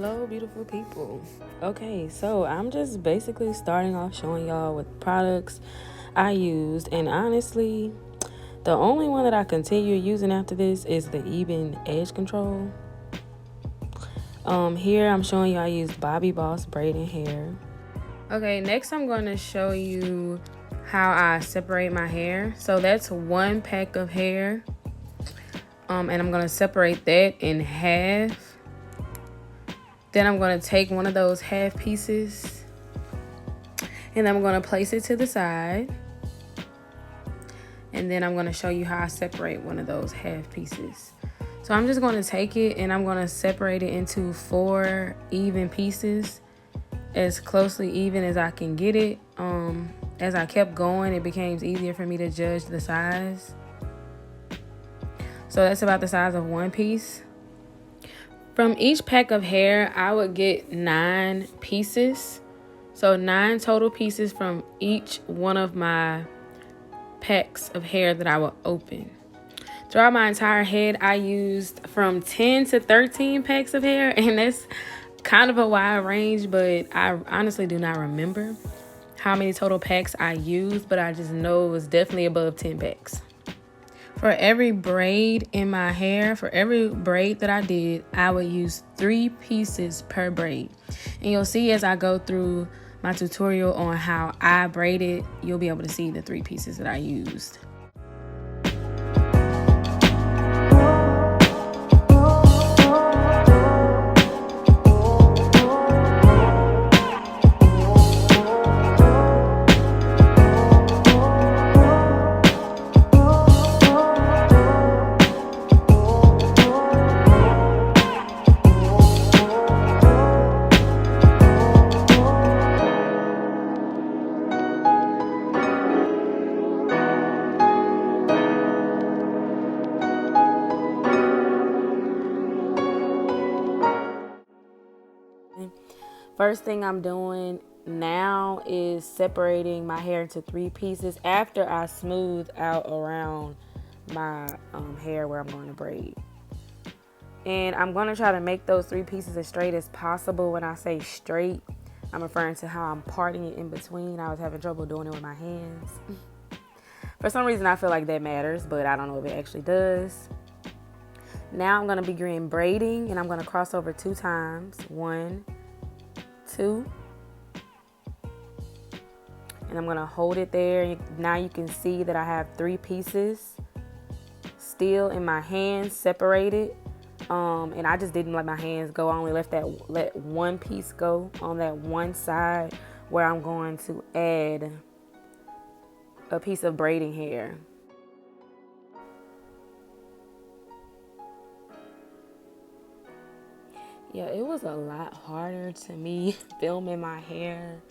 Hello beautiful people. Okay, so I'm just basically starting off showing y'all what products I used, and honestly the only one that I continue using after this is the Ebin edge control. Here I'm showing you I used Bobbi Boss braiding hair. Okay, next I'm going to show you how I separate my hair. So that's one pack of hair, and I'm going to separate that in half. Then I'm going to take one of those half pieces and I'm going to place it to the side. And then I'm going to show you how I separate one of those half pieces. So I'm just going to take it and I'm going to separate it into 4 even pieces, as closely even as I can get it. As I kept going, it became easier for me to judge the size. So that's about the size of one piece. From each pack of hair, I would get 9 pieces. So 9 total pieces from each one of my packs of hair that I would open. Throughout my entire head, I used from 10 to 13 packs of hair, and that's kind of a wide range, but I honestly do not remember how many total packs I used, but I just know it was definitely above 10 packs. For every braid in my hair, for every braid that I did, I would use 3 pieces per braid. And you'll see as I go through my tutorial on how I braided, you'll be able to see the 3 pieces that I used. First thing I'm doing now is separating my hair into 3 pieces after I smooth out around my hair where I'm going to braid. And I'm going to try to make those 3 pieces as straight as possible. When I say straight, I'm referring to how I'm parting it in between. I was having trouble doing it with my hands. For some reason, I feel like that matters, but I don't know if it actually does. Now I'm going to begin braiding, and I'm going to cross over 2 times. 1, 2, and I'm going to hold it there. Now you can see that I have 3 pieces still in my hands separated, and I just didn't let my hands go. I only let one piece go on that one side where I'm going to add a piece of braiding hair. Yeah, it was a lot harder to me filming my hair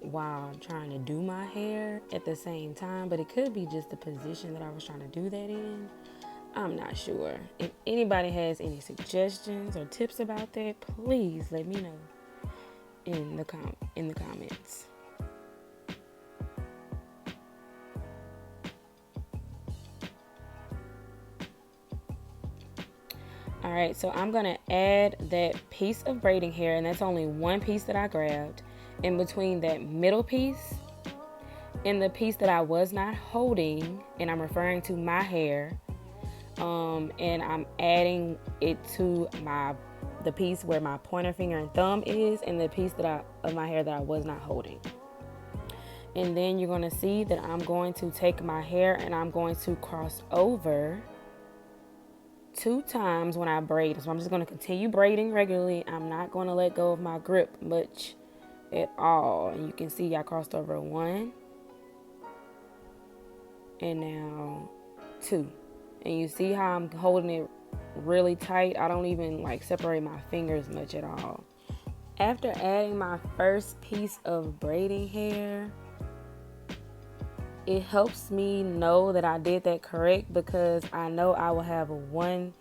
while trying to do my hair at the same time, but it could be just the position that I was trying to do that in. I'm not sure. If anybody has any suggestions or tips about that, please let me know in the comments. All right, so I'm gonna add that piece of braiding hair, and that's only one piece that I grabbed, in between that middle piece and the piece that I was not holding, and I'm referring to my hair, and I'm adding it to the piece where my pointer finger and thumb is, and the piece of my hair that I was not holding. And then you're gonna see that I'm going to take my hair and I'm going to cross over 2 times when I braid. So I'm just going to continue braiding regularly. I'm not going to let go of my grip much at all. And you can see I crossed over 1 and now 2. And you see how I'm holding it really tight. I don't even separate my fingers much at all. After adding my first piece of braiding hair, it helps me know that I did that correct, because I know I will have 1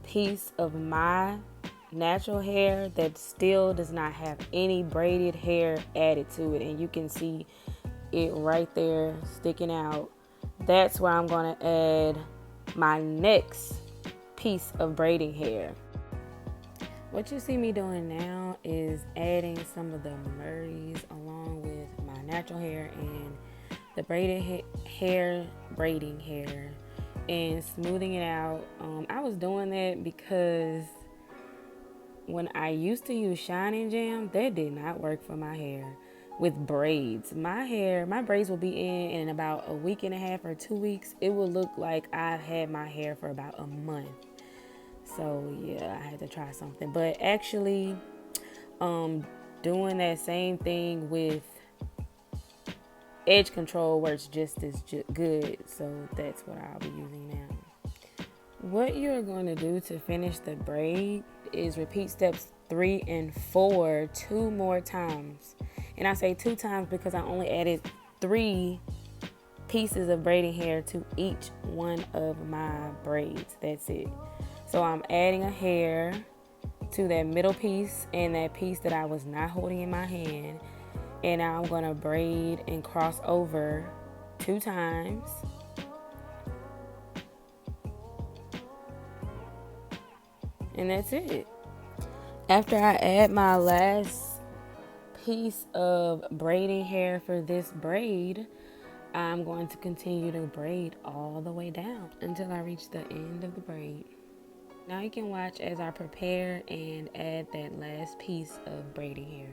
piece of my natural hair that still does not have any braided hair added to it, and you can see it right there sticking out. That's where I'm going to add my next piece of braiding hair. What you see me doing now is adding some of the Murrays along with my natural hair and the braiding hair, and smoothing it out. I was doing that because when I used to use Shining Jam, that did not work for my hair. With braids, my braids will be in about a week and a half or 2 weeks. It will look like I've had my hair for about a month. So yeah, I had to try something. But actually, doing that same thing with edge control works just as good. So that's what I'll be using now. What you're going to do to finish the braid is repeat steps 3 and 4 2 more times. And I say 2 times because I only added 3 pieces of braiding hair to each one of my braids. That's it. So I'm adding a hair to that middle piece and that piece that I was not holding in my hand. And now I'm going to braid and cross over 2 times. And that's it. After I add my last piece of braiding hair for this braid, I'm going to continue to braid all the way down until I reach the end of the braid. Now you can watch as I prepare and add that last piece of braiding hair.